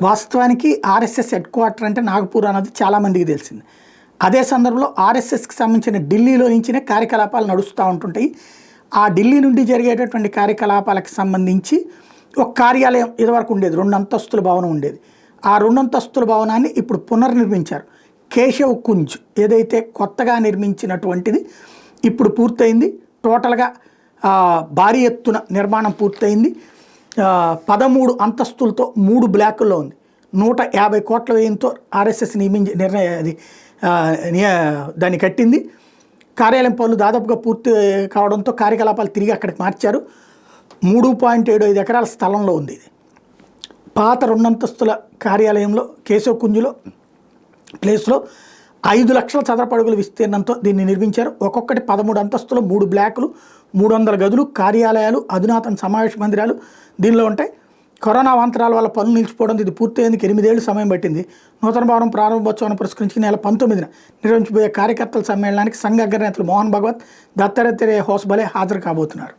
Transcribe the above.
వాస్తవానికి RSS head quarter అంటే నాగపూర్ అన్నది చాలామందికి తెలిసింది. అదే సందర్భంలో ఆర్ఎస్ఎస్కి సంబంధించిన ఢిల్లీలో నుంచినే కార్యకలాపాలు నడుస్తూ ఉంటుంటాయి. ఆ ఢిల్లీ నుండి జరిగేటటువంటి కార్యకలాపాలకు సంబంధించి ఒక కార్యాలయం ఇదివరకు ఉండేది, 2 అంతస్తుల భవనం ఉండేది. ఆ 2 అంతస్తుల భవనాన్ని ఇప్పుడు పునర్నిర్మించారు. కేశవ్ కుంజ్ ఏదైతే కొత్తగా నిర్మించినటువంటిది ఇప్పుడు పూర్తయింది. టోటల్గా భారీ ఎత్తున నిర్మాణం పూర్తయింది. 13 అంతస్తులతో 3 బ్లాకుల్లో ఉంది. 150 కోట్ల వ్యయంతో ఆర్ఎస్ఎస్ దాన్ని కట్టింది. కార్యాలయం పనులు దాదాపుగా పూర్తి కావడంతో కార్యకలాపాలు తిరిగి అక్కడికి మార్చారు. 3.75 ఎకరాల స్థలంలో ఉంది ఇది. పాత 2 అంతస్తుల కార్యాలయంలో కేశవ్ కుంజ్లో ప్లేస్లో 5 లక్షల చదరపు అడుగుల విస్తీర్ణంతో దీన్ని నిర్మించారు. ఒక్కొక్కటి 13 అంతస్తులు, 3 బ్లాకులు, 300 గదులు, కార్యాలయాలు, అధునాతన సమావేశ మందిరాలు దీనిలో ఉంటాయి. కరోనా అవాంతరాల వల్ల పనులు నిలిచిపోవడంతో ఇది పూర్తయ్యేందుకు 8 ఏళ్ళు సమయం పట్టింది. నూతన భవనం ప్రారంభోత్సవాన్ని పురస్కరించి నెల 19న నిర్వహించబోయే కార్యకర్తల సమ్మేళనానికి సంఘ అగ్రనేతలు మోహన్ భగవత్, దత్తాత్రేయ హోస్బలే హాజరు కాబోతున్నారు.